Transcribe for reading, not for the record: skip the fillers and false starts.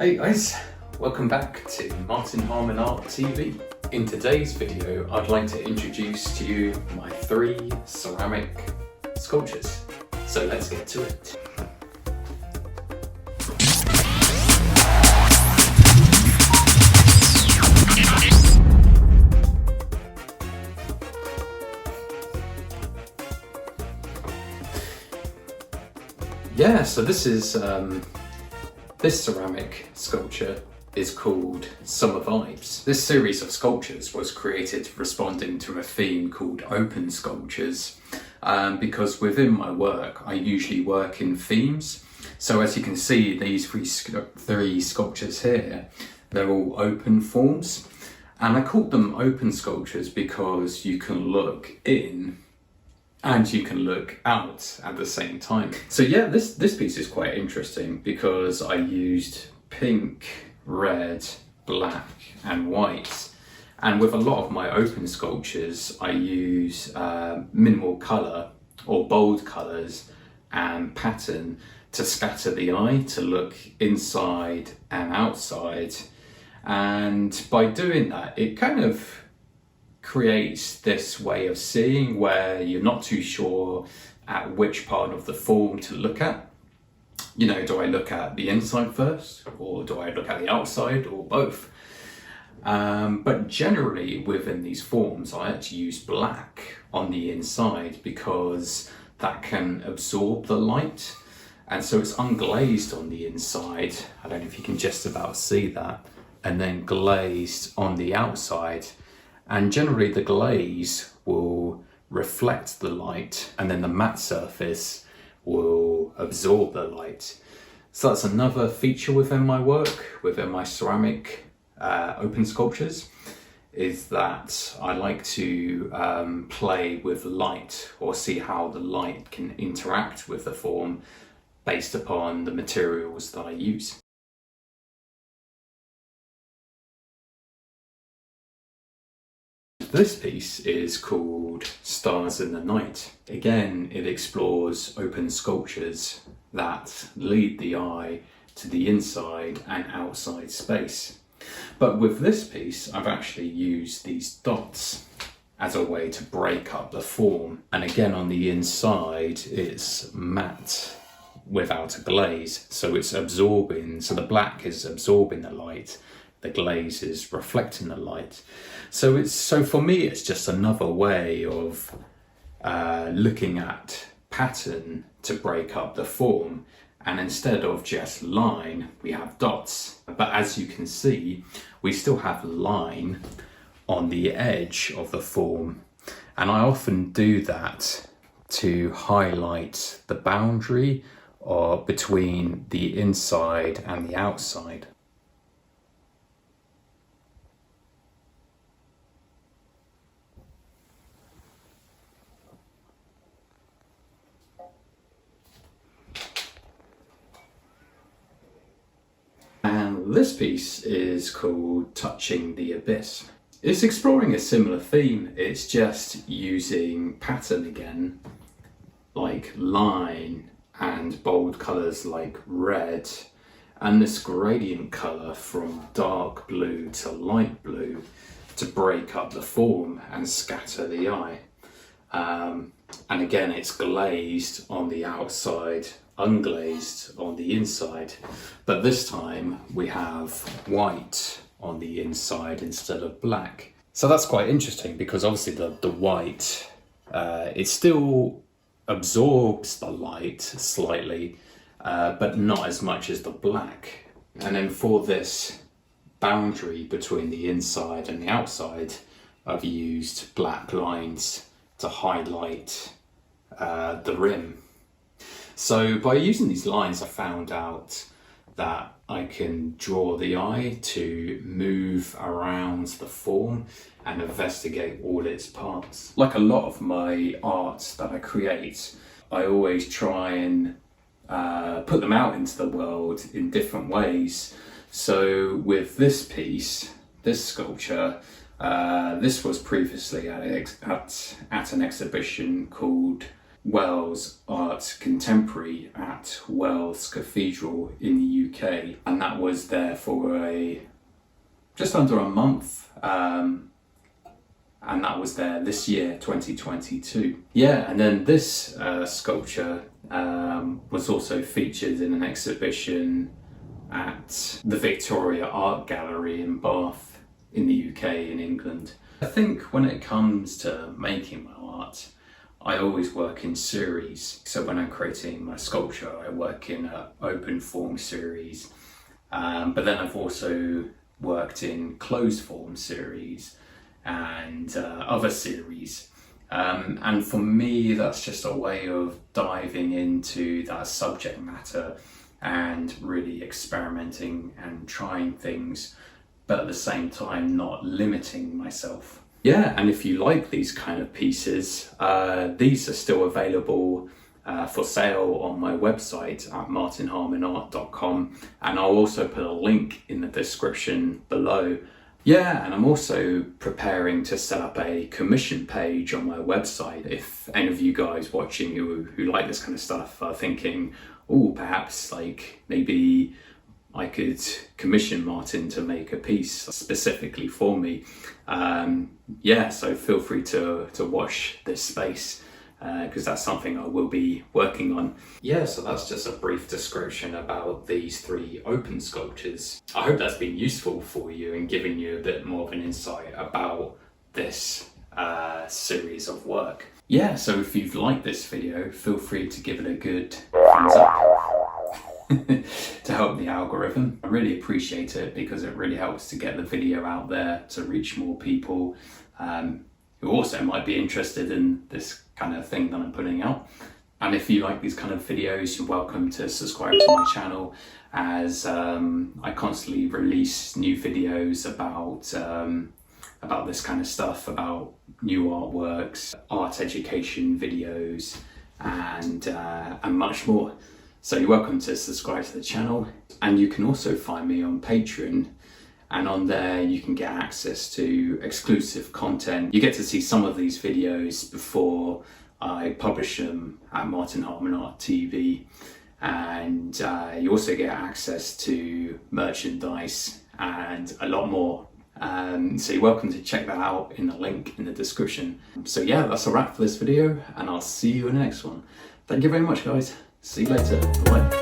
Hey guys, welcome back to Harman Art TV. In today's video, I'd like to introduce to you my 3 ceramic sculptures. So let's get to it. Yeah, so this ceramic sculpture is called Summer Vibes. This series of sculptures was created responding to a theme called open sculptures because within my work I usually work in themes. So as you can see, these three sculptures here, they're all open forms, and I called them open sculptures because you can look in and you can look out at the same time. So yeah, this piece is quite interesting because I used pink, red, black and white. And with a lot of my open sculptures, I use minimal colour or bold colours and pattern to scatter the eye, to look inside and outside. And by doing that, it kind of creates this way of seeing where you're not too sure at which part of the form to look at. You know, do I look at the inside first, or do I look at the outside, or both? But generally within these forms, I actually use black on the inside because that can absorb the light. And so it's unglazed on the inside. I don't know if you can just about see that. And then glazed on the outside. And generally the glaze will reflect the light and then the matte surface will absorb the light. So that's another feature within my work, within my ceramic open sculptures, is that I like to play with light or see how the light can interact with the form based upon the materials that I use. This piece is called Stars in the Night. Again, it explores open sculptures that lead the eye to the inside and outside space. But with this piece, I've actually used these dots as a way to break up the form. And again, on the inside, it's matte without a glaze. So it's absorbing, so the black is absorbing the light. The glaze is reflecting the light. So for me, it's just another way of looking at pattern to break up the form. And instead of just line, we have dots. But as you can see, we still have line on the edge of the form. And I often do that to highlight the boundary between the inside and the outside. And this piece is called Touching the Abyss. It's exploring a similar theme, it's just using pattern again, like line and bold colours like red, and this gradient colour from dark blue to light blue to break up the form and scatter the eye. And again, it's glazed on the outside, unglazed on the inside, but this time we have white on the inside instead of black. So that's quite interesting because obviously the white, it still absorbs the light slightly, but not as much as the black. And then for this boundary between the inside and the outside, I've used black lines to highlight the rim. So by using these lines, I found out that I can draw the eye to move around the form and investigate all its parts. Like a lot of my art that I create, I always try and put them out into the world in different ways. So with this piece, this sculpture, this was previously at an exhibition called Wells Art Contemporary at Wells Cathedral in the UK, and that was there for just under a month, and that was there this year, 2022. Yeah, and then this sculpture was also featured in an exhibition at the Victoria Art Gallery in Bath in the UK in England. I think when it comes to making my art, I always work in series. So when I'm creating my sculpture, I work in an open form series, but then I've also worked in closed form series and other series. And for me, that's just a way of diving into that subject matter and really experimenting and trying things, but at the same time not limiting myself. Yeah, and if you like these kind of pieces, these are still available for sale on my website at martinharmanart.com, and I'll also put a link in the description below. Yeah, and I'm also preparing to set up a commission page on my website. If any of you guys watching who like this kind of stuff are thinking, oh, perhaps like maybe I could commission Martin to make a piece specifically for me. Yeah, so feel free to watch this space because that's something I will be working on. Yeah, so that's just a brief description about these 3 open sculptures. I hope that's been useful for you and giving you a bit more of an insight about this series of work. Yeah, so if you've liked this video, feel free to give it a good thumbs up to help the algorithm. I really appreciate it because it really helps to get the video out there to reach more people who also might be interested in this kind of thing that I'm putting out. And if you like these kind of videos, you're welcome to subscribe to my channel, as I constantly release new videos about this kind of stuff, about new artworks, art education videos, and much more. So you're welcome to subscribe to the channel, and you can also find me on Patreon, and on there you can get access to exclusive content. You get to see some of these videos before I publish them at Harman Art TV, and you also get access to merchandise and a lot more. So you're welcome to check that out in the link in the description. So yeah, that's a wrap for this video, and I'll see you in the next one. Thank you very much, guys. See you later. Bye.